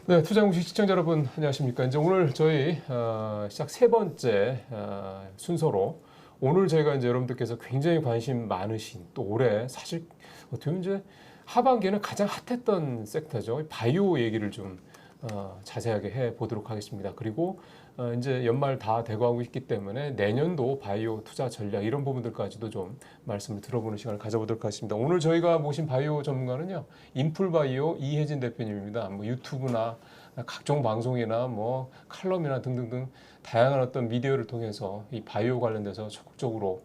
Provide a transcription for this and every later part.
네, 투자공식 시청자 여러분 안녕하십니까? 이제 오늘 저희 시작 세 번째 순서로 오늘 저희가 이제 여러분들께서 굉장히 관심 많으신 또 올해 사실 어떻게 보면 이제 하반기에는 가장 핫했던 섹터죠. 바이오 얘기를 좀 자세하게 해 보도록 하겠습니다. 그리고 이제 연말 다 되고 있기 때문에 내년도 바이오 투자 전략 이런 부분들까지도 좀 말씀을 들어보는 시간을 가져보도록 하겠습니다. 오늘 저희가 모신 바이오 전문가는요, 인풀바이오 이혜진 대표님입니다. 뭐 유튜브나 각종 방송이나 뭐 칼럼이나 등등등 다양한 어떤 미디어를 통해서 이 바이오 관련돼서 적극적으로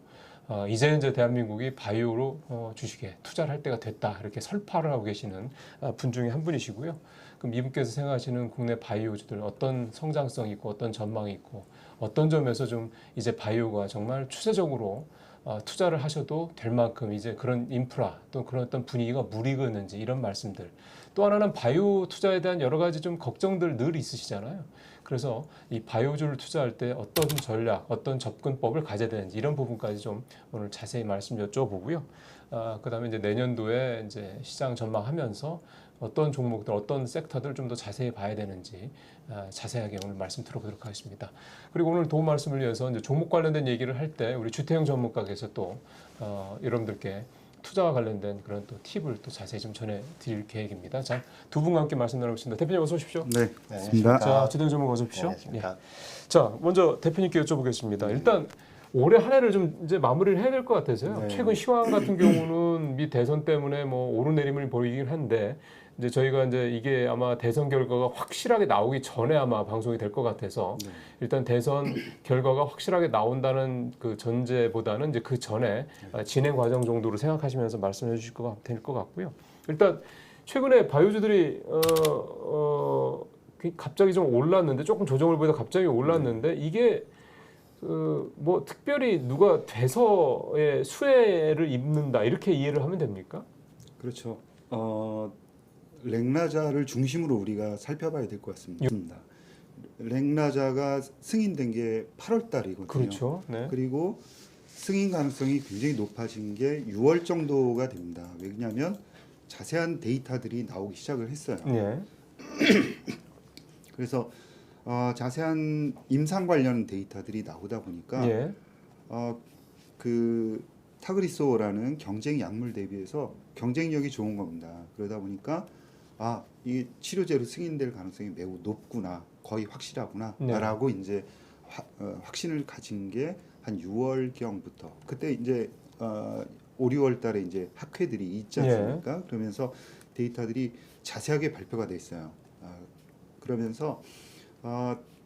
이제 대한민국이 바이오로 주식에 투자를 할 때가 됐다 이렇게 설파를 하고 계시는 분 중에 한 분이시고요. 그럼 이분께서 생각하시는 국내 바이오주들 어떤 성장성이 있고 어떤 전망이 있고 어떤 점에서 좀 이제 바이오가 정말 추세적으로 투자를 하셔도 될 만큼 이제 그런 인프라 또 그런 어떤 분위기가 무르익었는지 이런 말씀들, 또 하나는 바이오 투자에 대한 여러 가지 좀 걱정들 늘 있으시잖아요. 그래서 이 바이오주를 투자할 때 어떤 전략, 어떤 접근법을 가져야 되는지 이런 부분까지 좀 오늘 자세히 말씀 여쭤보고요. 그다음에 이제 내년도에 이제 시장 전망하면서 어떤 종목들, 어떤 섹터들 좀 더 자세히 봐야 되는지 자세하게 오늘 말씀 들어보도록 하겠습니다. 그리고 오늘 도움 말씀을 위해서 이제 종목 관련된 얘기를 할 때 우리 주태영 전문가께서 또 여러분들께 투자와 관련된 그런 또 팁을 또 자세히 좀 전해드릴 계획입니다. 자, 두 분과 함께 말씀 나누겠습니다. 대표님 어서 오십시오. 네, 반갑습니다. 자, 주태영 전문가 어서 오십시오. 네, 자, 먼저 대표님께 여쭤보겠습니다. 일단 올해 한 해를 좀 이제 마무리를 해야 될 것 같아서요. 네. 최근 시황 같은 경우는 미 대선 때문에 뭐 오르내림을 보이긴 한데 이제 저희가 이제 이게 아마 대선 결과가 확실하게 나오기 전에 아마 방송이 될 것 같아서 일단 대선 결과가 확실하게 나온다는 그 전제보다는 이제 그 전에 진행 과정 정도로 생각하시면서 말씀해 주실 것 될 것 같고요. 일단 최근에 바이오주들이 갑자기 좀 올랐는데 조금 조정을 보이다 갑자기 올랐는데 이게 뭐 특별히 누가 돼서의 수혜를 입는다 이렇게 이해를 하면 됩니까? 그렇죠. 렉나자를 중심으로 우리가 살펴봐야 될 것 같습니다. 렉나자가 승인된 게 8월 달이거든요. 그렇죠. 네. 그리고 승인 가능성이 굉장히 높아진 게 6월 정도가 됩니다. 왜냐하면 자세한 데이터들이 나오기 시작을 했어요. 네. 그래서 자세한 임상 관련 데이터들이 나오다 보니까 예. 그 타그리소라는 경쟁 약물 대비해서 경쟁력이 좋은 겁니다. 그러다 보니까 이게 치료제로 승인될 가능성이 매우 높구나, 거의 확실하구나라고 네. 이제 확신을 가진 게 한 6월경부터 그때 이제 5, 6월 달에 이제 학회들이 있지 않습니까? 그러면서 데이터들이 자세하게 발표가 돼 있어요. 그러면서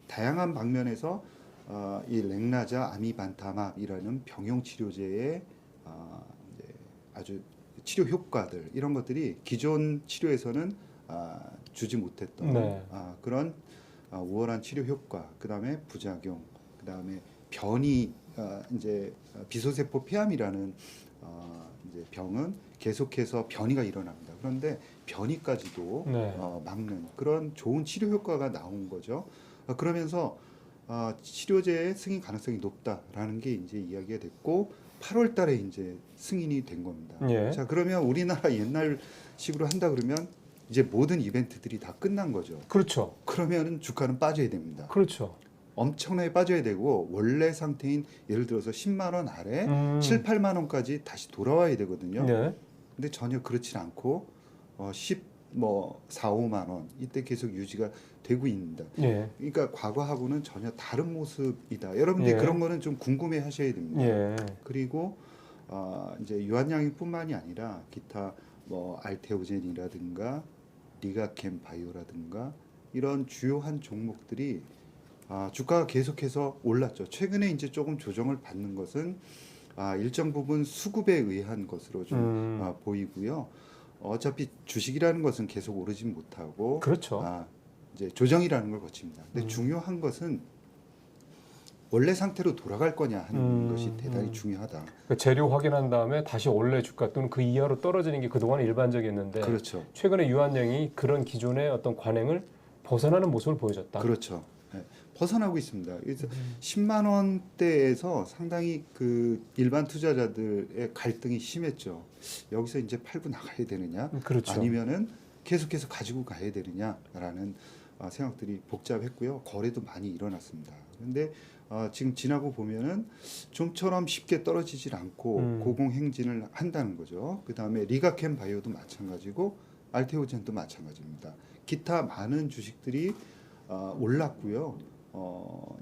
다양한 방면에서 이 렉나자 아미반타맙이라는 병용 치료제의 이제 아주 치료 효과들 이런 것들이 기존 치료에서는 주지 못했던 그런 우월한 치료 효과, 그다음에 부작용, 그다음에 변이, 이제 비소세포 폐암이라는 이제 병은 계속해서 변이가 일어납니다. 그런데 변이까지도 막는 그런 좋은 치료 효과가 나온 거죠. 그러면서 치료제의 승인 가능성이 높다라는 게 이제 이야기가 됐고 8월 달에 이제 승인이 된 겁니다. 예. 자, 그러면 우리나라 옛날식으로 한다 그러면 이제 모든 이벤트들이 다 끝난 거죠. 그렇죠. 그러면 주가는 빠져야 됩니다. 그렇죠. 엄청나게 빠져야 되고 원래 상태인 예를 들어서 10만 원 아래 7, 8만 원까지 다시 돌아와야 되거든요. 네. 근데 전혀 그렇지 않고 4, 5만 원 이때 계속 유지가 되고 있습니다. 예. 그러니까 과거하고는 전혀 다른 모습이다. 여러분들이 그런 거는 좀 궁금해 하셔야 됩니다. 예. 그리고 이제 유한양이뿐만이 아니라 기타 뭐 알테오젠이라든가 리가캠 바이오라든가 이런 주요한 종목들이 주가가 계속해서 올랐죠. 최근에 이제 조금 조정을 받는 것은 일정 부분 수급에 의한 것으로 좀 보이고요. 어차피 주식이라는 것은 계속 오르진 못하고 그렇죠. 이제 조정이라는 걸 거칩니다. 근데 중요한 것은 원래 상태로 돌아갈 거냐 하는 것이 대단히 중요하다. 그 재료 확인한 다음에 다시 원래 주가 또는 그 이하로 떨어지는 게 그동안 일반적이었는데 그렇죠. 최근에 유한양이 그런 기존의 어떤 관행을 벗어나는 모습을 보여줬다. 그렇죠. 네. 벗어나고 있습니다. 그래서 10만 원대에서 상당히 그 일반 투자자들의 갈등이 심했죠. 여기서 이제 팔고 나가야 되느냐, 그렇죠. 아니면은 계속해서 가지고 가야 되느냐라는 생각들이 복잡했고요. 거래도 많이 일어났습니다. 그런데 지금 지나고 보면은 좀처럼 쉽게 떨어지질 않고 고공행진을 한다는 거죠. 그 다음에 리가캠 바이오도 마찬가지고 알테오젠도 마찬가지입니다. 기타 많은 주식들이 올랐고요.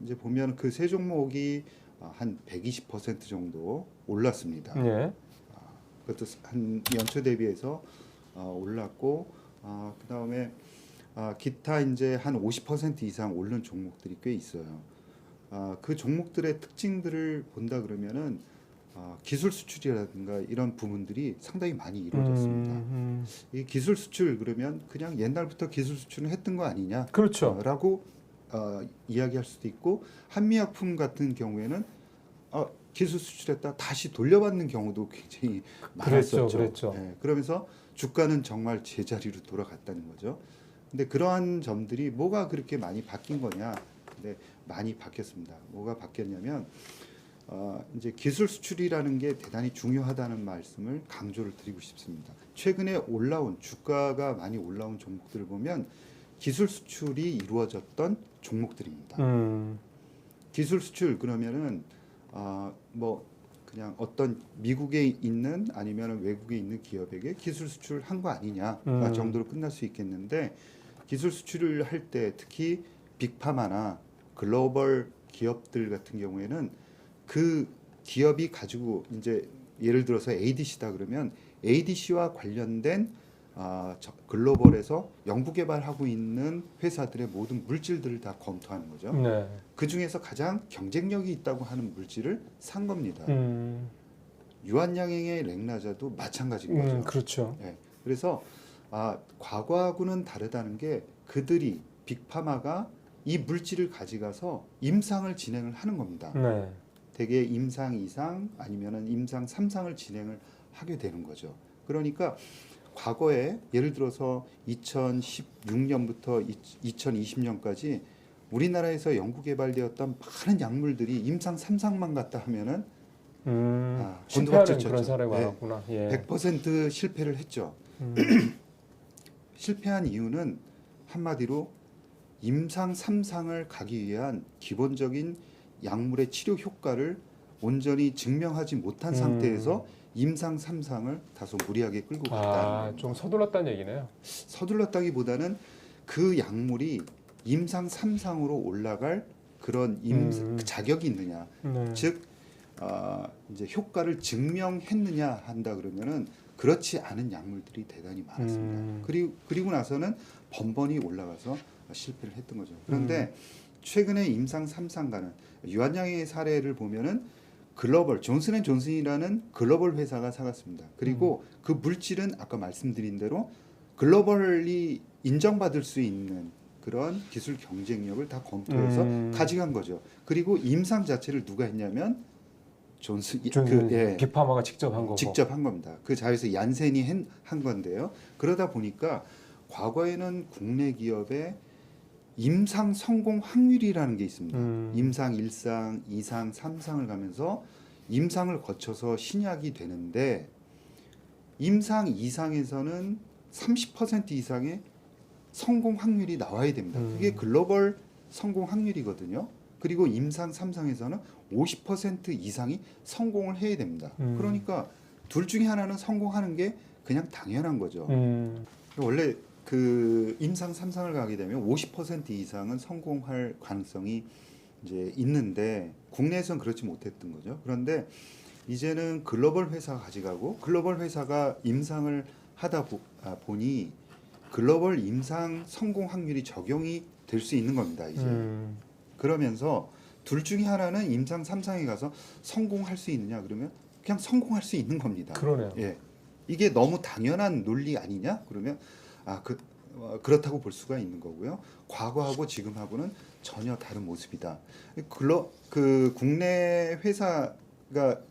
이제 보면 그 세 종목이 한 120% 정도 올랐습니다. 예. 그것도 한 연초 대비해서 올랐고, 그 다음에 기타 이제 한 50% 이상 오른 종목들이 꽤 있어요. 그 종목들의 특징들을 본다 그러면은 기술 수출이라든가 이런 부분들이 상당히 많이 이루어졌습니다. 이 기술 수출 그러면 그냥 옛날부터 기술 수출은 했던 거 아니냐? 그렇죠. 라고 이야기할 수도 있고, 한미약품 같은 경우에는 기술 수출했다 다시 돌려받는 경우도 굉장히 많았었죠. 그랬죠. 예, 그러면서 주가는 정말 제자리로 돌아갔다는 거죠. 근데 그러한 점들이 뭐가 그렇게 많이 바뀐 거냐? 근데 많이 바뀌었습니다. 뭐가 바뀌었냐면 이제 기술 수출이라는 게 대단히 중요하다는 말씀을 강조를 드리고 싶습니다. 최근에 올라온 주가가 많이 올라온 종목들을 보면 기술 수출이 이루어졌던 종목들입니다. 기술 수출 그러면은 뭐 그냥 어떤 미국에 있는 아니면 외국에 있는 기업에게 기술 수출을 한 거 아니냐 정도로 끝날 수 있겠는데, 기술 수출을 할 때 특히 빅파마나 글로벌 기업들 같은 경우에는 그 기업이 가지고 이제 예를 들어서 ADC다 그러면 ADC와 관련된 글로벌에서 연구 개발하고 있는 회사들의 모든 물질들을 다 검토하는 거죠. 네. 그 중에서 가장 경쟁력이 있다고 하는 물질을 산 겁니다. 유한양행의 렉나자도 마찬가지인 거죠. 그렇죠. 예. 그래서 과거하고는 다르다는 게 그들이 빅파마가 이 물질을 가져가서 임상을 진행을 하는 겁니다. 네. 대개 임상 2상 아니면은 임상 3상을 진행을 하게 되는 거죠. 그러니까 과거에 예를 들어서 2016년부터 2020년까지 우리나라에서 연구 개발되었던 많은 약물들이 임상 3상만 갔다 하면은 실패하는 그런 사례가 많았구나. 예. 100% 실패를 했죠. 실패한 이유는 한마디로 임상 3상을 가기 위한 기본적인 약물의 치료 효과를 온전히 증명하지 못한 상태에서 임상 3상을 다소 무리하게 끌고 갔다. 좀 서둘렀다는 얘기네요. 서둘렀다기보다는 그 약물이 임상 3상으로 올라갈 그런 그 자격이 있느냐, 네. 즉 이제 효과를 증명했느냐 한다 그러면은 그렇지 않은 약물들이 대단히 많았습니다. 그리고 나서는 번번이 올라가서 실패를 했던 거죠. 그런데 최근에 임상 3상 가는 유한양의 사례를 보면은 글로벌 존슨앤존슨이라는 글로벌 회사가 사갔습니다. 그리고 그 물질은 아까 말씀드린 대로 글로벌리 인정받을 수 있는 그런 기술 경쟁력을 다 검토해서 가져간 거죠. 그리고 임상 자체를 누가 했냐면 빅파마가 직접 한 거고. 직접 한 겁니다. 그 자회사 얀센이 한 건데요. 그러다 보니까 과거에는 국내 기업의 임상 성공 확률이라는 게 있습니다. 임상 1상, 2상, 3상을 가면서 임상을 거쳐서 신약이 되는데 임상 2상에서는 30% 이상의 성공 확률이 나와야 됩니다. 그게 글로벌 성공 확률이거든요. 그리고 임상 3상에서는 50% 이상이 성공을 해야 됩니다. 그러니까 둘 중에 하나는 성공하는 게 그냥 당연한 거죠. 원래 그 임상 3상을 가게 되면 50% 이상은 성공할 가능성이 이제 있는데 국내에서는 그렇지 못했던 거죠. 그런데 이제는 글로벌 회사가 가져가고 글로벌 회사가 임상을 하다 보니 글로벌 임상 성공 확률이 적용이 될 수 있는 겁니다. 이제 그러면서 둘 중에 하나는 임상 3상에 가서 성공할 수 있느냐 그러면 그냥 성공할 수 있는 겁니다. 그러네요. 예, 이게 너무 당연한 논리 아니냐? 그러면 그렇다고 볼 수가 있는 거고요. 과거하고 지금하고는 전혀 다른 모습이다. 그 국내 회사가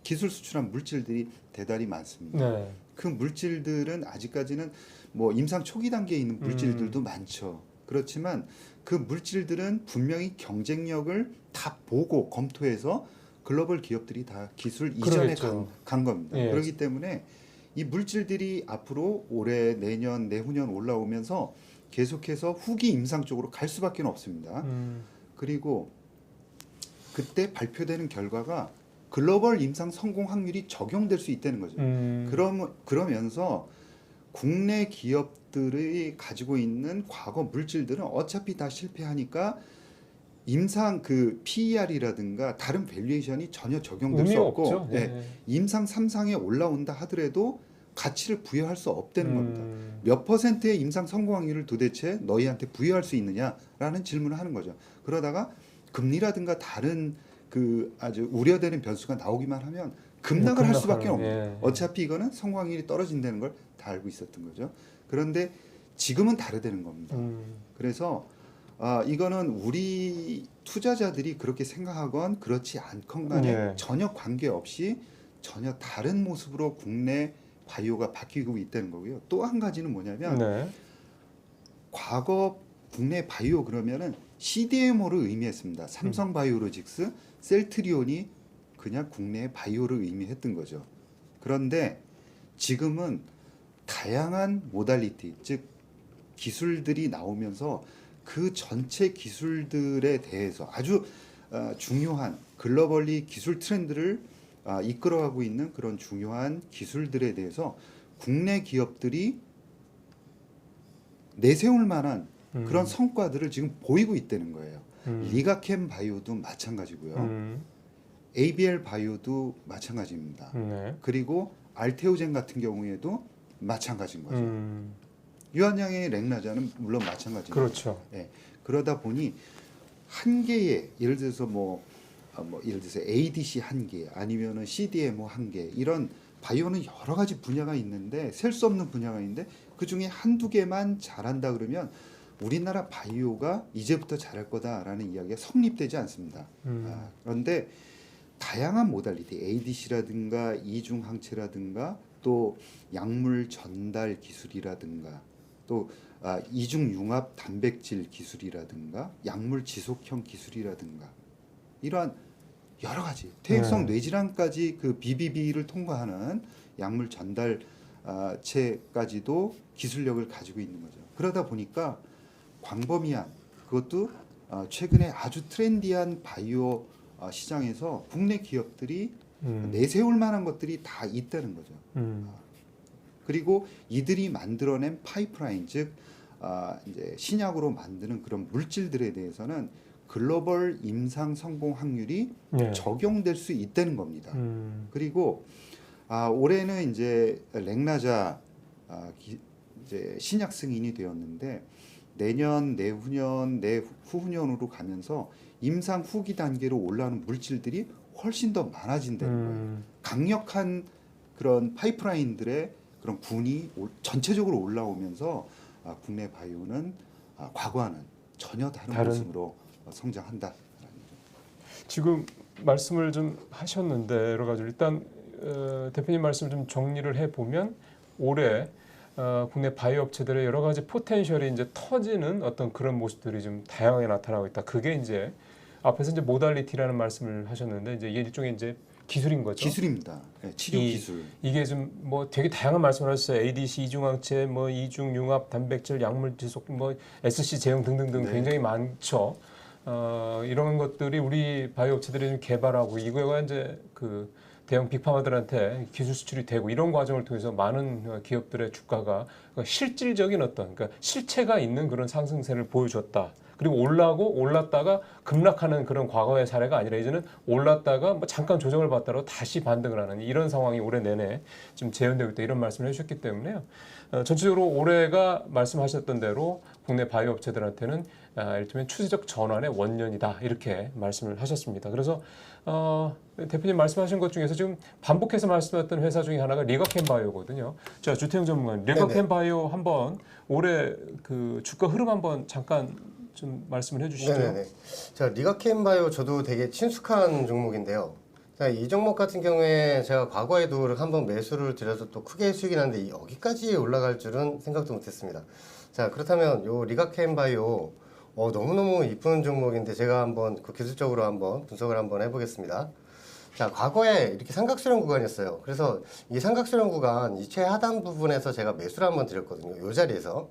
기술 수출한 물질들이 대단히 많습니다. 네. 그 물질들은 아직까지는 뭐 임상 초기 단계에 있는 물질들도 많죠. 그렇지만 그 물질들은 분명히 경쟁력을 다 보고 검토해서 글로벌 기업들이 다 기술 이전에 간 겁니다. 예. 그렇기 때문에 이 물질들이 앞으로 올해, 내년, 내후년 올라오면서 계속해서 후기 임상 쪽으로 갈 수밖에 없습니다. 그리고 그때 발표되는 결과가 글로벌 임상 성공 확률이 적용될 수 있다는 거죠. 그러면서 국내 기업들이 가지고 있는 과거 물질들은 어차피 다 실패하니까 임상 그 PER이라든가 다른 밸류에이션이 전혀 적용될 수 없고 없죠. 임상 3상에 올라온다 하더라도 가치를 부여할 수 없다는 겁니다. 몇 퍼센트의 임상 성공 확률을 도대체 너희한테 부여할 수 있느냐라는 질문을 하는 거죠. 그러다가 금리라든가 다른 그 아주 우려되는 변수가 나오기만 하면 급락을 할 수밖에 없는. 어차피 이거는 성공 확률이 떨어진다는 걸 다 알고 있었던 거죠. 그런데 지금은 다르다는 겁니다. 그래서 이거는 우리 투자자들이 그렇게 생각하건 그렇지 않건 간에 전혀 관계없이 전혀 다른 모습으로 국내 바이오가 바뀌고 있다는 거고요. 또 한 가지는 뭐냐면 과거 국내 바이오 그러면은 CDMO를 의미했습니다. 삼성 바이오로직스, 셀트리온이 그냥 국내 바이오를 의미했던 거죠. 그런데 지금은 다양한 모달리티, 즉 기술들이 나오면서 그 전체 기술들에 대해서 아주 중요한 글로벌리 기술 트렌드를 이끌어가고 있는 그런 중요한 기술들에 대해서 국내 기업들이 내세울 만한 그런 성과들을 지금 보이고 있다는 거예요. 리가캠 바이오도 마찬가지고요. ABL 바이오도 마찬가지입니다. 그리고 알테오젠 같은 경우에도 마찬가지인 거죠. 유한양의 렉나자는 물론 마찬가지입니다. 그렇죠. 그러다 보니 한 개의 예를 들어서 예를 들어서 ADC 한 개 아니면은 CDMO 한 개 이런 바이오는 여러 가지 분야가 있는데 셀 수 없는 분야가 있는데 그 중에 한두 개만 잘한다 그러면 우리나라 바이오가 이제부터 잘할 거다라는 이야기가 성립되지 않습니다. 그런데 다양한 모달리티 ADC라든가 이중 항체라든가 또 약물 전달 기술이라든가 또 이중 융합 단백질 기술이라든가 약물 지속형 기술이라든가 이러한 여러 가지 퇴행성 뇌질환까지 그 BBB를 통과하는 약물 전달체까지도 기술력을 가지고 있는 거죠. 그러다 보니까 광범위한 그것도 최근에 아주 트렌디한 바이오 시장에서 국내 기업들이 내세울 만한 것들이 다 있다는 거죠. 그리고 이들이 만들어낸 파이프라인 즉 이제 신약으로 만드는 그런 물질들에 대해서는 글로벌 임상 성공 확률이 적용될 수 있다는 겁니다. 그리고 올해는 이제 렉나자 이제 신약 승인이 되었는데 내년, 내후년, 내후후년으로 가면서 임상 후기 단계로 올라오는 물질들이 훨씬 더 많아진다는 거예요. 강력한 그런 파이프라인들의 그런 군이 전체적으로 올라오면서 국내 바이오는 과거와는 전혀 다른 모습으로 성장한다. 지금 말씀을 좀 하셨는데 여러 가지 일단 대표님 말씀 좀 정리를 해 보면 올해 국내 바이오 업체들의 여러 가지 포텐셜이 이제 터지는 어떤 그런 모습들이 좀 다양하게 나타나고 있다. 그게 이제 앞에서 이제 모달리티라는 말씀을 하셨는데 이제 이게 일종의 이제 기술인 거죠. 기술입니다. 치료 기술. 이게 좀 뭐 되게 다양한 말씀을 하셨어요. ADC, 이중항체, 뭐 이중융합 단백질, 약물 지속, 뭐 SC 제형 등등등 굉장히 많죠. 이런 것들이 우리 바이오 업체들이 좀 개발하고 이거가 이제 그 대형 빅파마들한테 기술 수출이 되고 이런 과정을 통해서 많은 기업들의 주가가 실질적인 어떤 그러니까 실체가 있는 그런 상승세를 보여줬다. 그리고 올랐다가 급락하는 그런 과거의 사례가 아니라 이제는 올랐다가 뭐 잠깐 조정을 받다가 다시 반등을 하는 이런 상황이 올해 내내 좀 재현되고 있다 이런 말씀을 해주셨기 때문에요. 전체적으로 올해가 말씀하셨던 대로 국내 바이오 업체들한테는 일종의 추세적 전환의 원년이다 이렇게 말씀을 하셨습니다. 그래서 대표님 말씀하신 것 중에서 지금 반복해서 말씀했던 회사 중에 하나가 리가캠 바이오거든요. 자, 주태영 전문가님, 리가캠 바이오 한번 올해 그 주가 흐름 한번 잠깐 좀 말씀을 해주시죠. 네네네. 자, 리가캠 바이오 저도 되게 친숙한 종목인데요. 자, 이 종목 같은 경우에 제가 과거에도 한번 매수를 드려서 또 크게 수익이 났는데 여기까지 올라갈 줄은 생각도 못했습니다. 자, 그렇다면 요 리가캠 바이오 너무너무 이쁜 종목인데 제가 한번 그 기술적으로 한번 분석을 한번 해보겠습니다. 자, 과거에 이렇게 삼각수렴 구간이었어요. 그래서 이 삼각수렴 구간 이 최하단 부분에서 제가 매수를 한번 드렸거든요. 이 자리에서.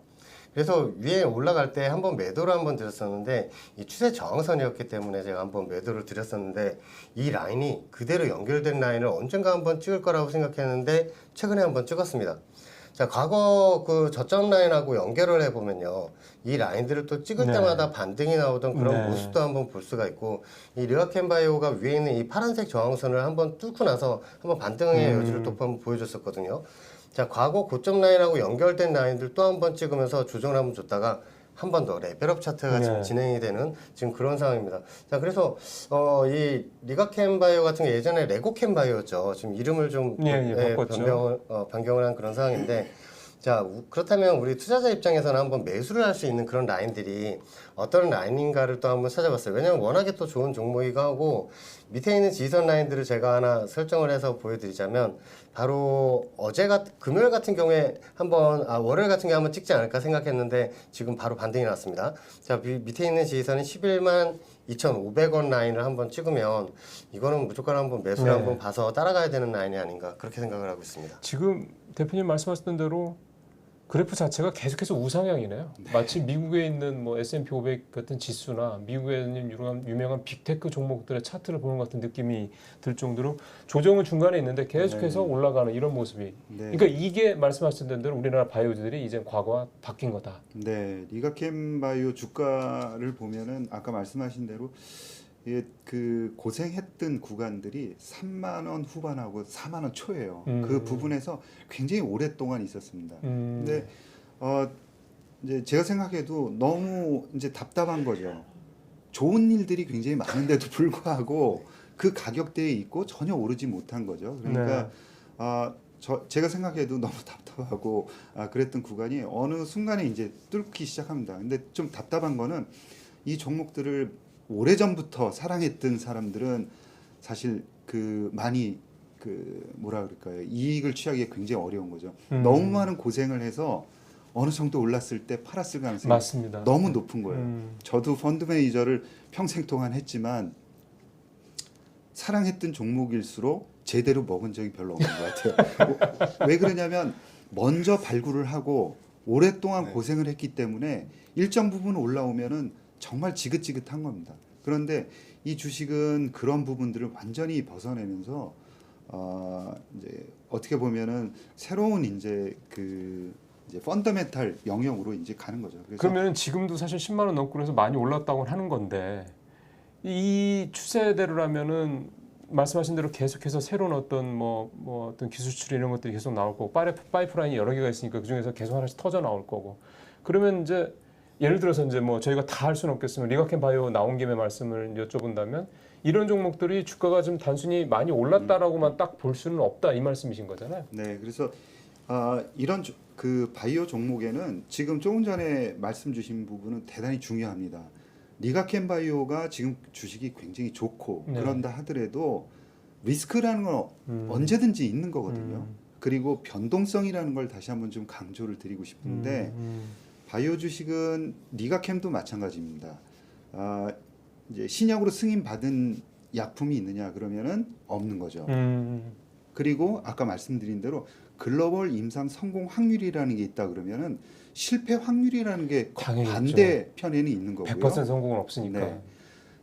그래서 위에 올라갈 때 한번 매도를 한번 드렸었는데 이 추세 저항선이었기 때문에 제가 한번 매도를 드렸었는데 이 라인이 그대로 연결된 라인을 언젠가 한번 찍을 거라고 생각했는데 최근에 한번 찍었습니다. 자, 과거 그 저점 라인하고 연결을 해보면요. 이 라인들을 또 찍을 네. 때마다 반등이 나오던 그런 네. 모습도 한번 볼 수가 있고, 이 리가켄바이오가 위에 있는 이 파란색 저항선을 한번 뚫고 나서 한번 반등의 여지를 또 한번 보여줬었거든요. 자, 과거 고점 라인하고 연결된 라인들 또 한번 찍으면서 조정을 한번 줬다가 한 번 더 레벨업 차트가 지금 네. 진행이 되는 지금 그런 상황입니다. 자, 그래서 이 리가켄바이오 같은 게 예전에 레고켄바이오였죠. 지금 이름을 좀 바꿨죠. 변경을 한 그런 상황인데, 자, 그렇다면 우리 투자자 입장에서는 한번 매수를 할 수 있는 그런 라인들이 어떤 라인인가를 또 한번 찾아봤어요. 왜냐면 워낙에 또 좋은 종목이고 하고, 밑에 있는 지지선 라인들을 제가 하나 설정을 해서 보여드리자면, 바로 금요일 같은 경우에 월요일 같은 경우에 한번 찍지 않을까 생각했는데 지금 바로 반등이 났습니다. 자, 밑에 있는 지지선은 11만 2,500원 라인을 한번 찍으면 이거는 무조건 한번 매수를 네. 한번 봐서 따라가야 되는 라인이 아닌가 그렇게 생각을 하고 있습니다. 지금 대표님 말씀하셨던 대로 그래프 자체가 계속해서 우상향이네요. 마치 미국에 있는 뭐 S&P 500 같은 지수나 미국에 있는 유명한 빅테크 종목들의 차트를 보는 것 같은 느낌이 들 정도로 조정은 중간에 있는데 계속해서 네. 올라가는 이런 모습이. 네. 그러니까 이게 말씀하셨던 대로 우리나라 바이오들이 이제 과거와 바뀐 거다. 네, 리가켄바이오 주가를 보면은 아까 말씀하신 대로 그 고생했던 구간들이 3만 원 후반하고 4만 원 초예요. 그 부분에서 굉장히 오랫동안 있었습니다. 근데 이제 제가 생각해도 너무 이제 답답한 거죠. 좋은 일들이 굉장히 많은데도 불구하고 그 가격대에 있고 전혀 오르지 못한 거죠. 그러니까 제가 생각해도 너무 답답하고 그랬던 구간이 어느 순간에 이제 뚫기 시작합니다. 근데 좀 답답한 거는 이 종목들을 오래전부터 사랑했던 사람들은 사실 많이 뭐라 그럴까요? 이익을 취하기 굉장히 어려운 거죠. 너무 많은 고생을 해서 어느 정도 올랐을 때 팔았을 가능성이 맞습니다. 너무 높은 거예요. 저도 펀드 매니저를 평생 동안 했지만 사랑했던 종목일수록 제대로 먹은 적이 별로 없는 것 같아요. 왜 그러냐면 먼저 발굴을 하고 오랫동안 고생을 했기 때문에 일정 부분 올라오면은 정말 지긋지긋한 겁니다. 그런데 이 주식은 그런 부분들을 완전히 벗어내면서 이제 어떻게 보면은 새로운 이제 이제 펀더멘탈 영역으로 이제 가는 거죠. 그러면 지금도 사실 10만 원 넘고 그래서 많이 올랐다고 하는 건데 이 추세대로라면은 말씀하신 대로 계속해서 새로운 어떤 어떤 기술 추출 이런 것들이 계속 나올 거고 파이프라인이 여러 개가 있으니까 그 중에서 계속 하나씩 터져 나올 거고 그러면 이제 예를 들어서 이제 저희가 다 할 수는 없겠지만 리가켄바이오 나온 김에 말씀을 여쭤본다면 이런 종목들이 주가가 좀 단순히 많이 올랐다라고만 딱 볼 수는 없다 이 말씀이신 거잖아요. 네, 그래서 이런 그 바이오 종목에는 지금 조금 전에 말씀 주신 부분은 대단히 중요합니다. 리가켄바이오가 지금 주식이 굉장히 좋고 그런다 하더라도 리스크라는 건 언제든지 있는 거거든요. 그리고 변동성이라는 걸 다시 한번 좀 강조를 드리고 싶은데 바이오 주식은 리가캠도 마찬가지입니다. 이제 신약으로 승인 받은 약품이 있느냐 그러면은 없는 거죠. 그리고 아까 말씀드린 대로 글로벌 임상 성공 확률이라는 게 있다 그러면은 실패 확률이라는 게 반대 편에는 있는 거고요. 100% 성공은 없으니까. 네.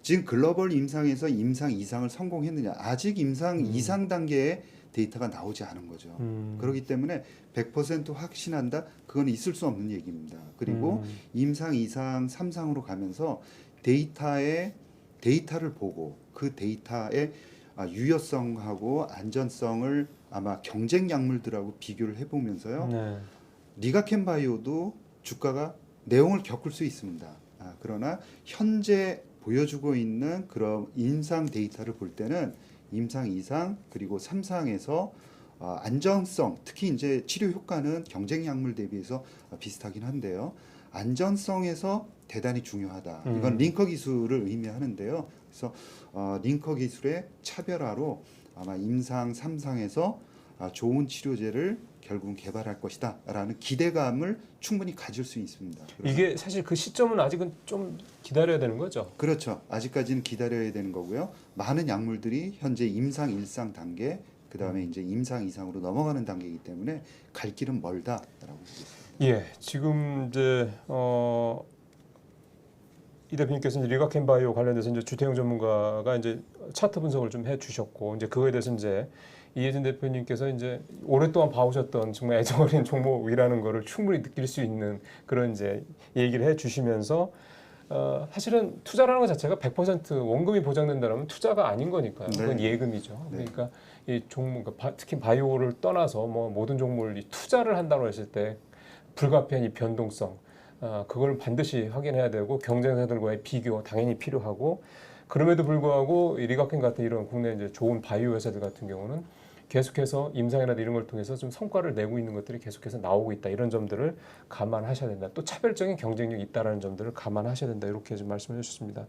지금 글로벌 임상에서 임상 이상을 성공했느냐 아직 임상 이상 단계의 데이터가 나오지 않은 거죠. 그렇기 때문에 100% 확신한다? 그건 있을 수 없는 얘기입니다. 그리고 임상, 이상, 3상으로 가면서 데이터를 보고 그 데이터의 유효성하고 안전성을 아마 경쟁 약물들하고 비교를 해보면서요. 리가켄바이오도 주가가 내용을 겪을 수 있습니다. 그러나 현재 보여주고 있는 그런 임상 데이터를 볼 때는 임상 2상 그리고 3상에서 안전성 특히 이제 치료 효과는 경쟁 약물 대비해서 비슷하긴 한데요. 안전성에서 대단히 중요하다. 이건 링커 기술을 의미하는데요. 그래서 링커 기술의 차별화로 아마 임상 3상에서 좋은 치료제를 결국은 개발할 것이다라는 기대감을 충분히 가질 수 있습니다. 이게 사실 그 시점은 아직은 좀 기다려야 되는 거죠. 그렇죠. 아직까지는 기다려야 되는 거고요. 많은 약물들이 현재 임상 1상 단계, 그 다음에 이제 임상 2상으로 넘어가는 단계이기 때문에 갈 길은 멀다라고 보겠습니다. 예, 지금 이제 이 대표님께서 이제 리가켄바이오 관련돼서 이제 주태영 전문가가 이제 차트 분석을 좀 해주셨고 이제 그거에 대해서 이제 이혜진 대표님께서 이제 오랫동안 봐오셨던 정말 애정어린 종목이라는 거를 충분히 느낄 수 있는 그런 이제 얘기를 해주시면서 사실은 투자라는 것 자체가 100% 원금이 보장된다면 투자가 아닌 거니까요. 네. 그건 예금이죠. 네. 그러니까 이 종목, 특히 바이오를 떠나서 뭐 모든 종목을 이 투자를 한다고 했을 때 불가피한 이 변동성, 그걸 반드시 확인해야 되고 경쟁사들과의 비교 당연히 필요하고 그럼에도 불구하고 이 리가켄 같은 이런 국내 이제 좋은 바이오 회사들 같은 경우는 계속해서 임상이나 이런 걸 통해서 좀 성과를 내고 있는 것들이 계속해서 나오고 있다 이런 점들을 감안하셔야 된다. 또 차별적인 경쟁력이 있다라는 점들을 감안하셔야 된다 이렇게 좀 말씀을 해주셨습니다.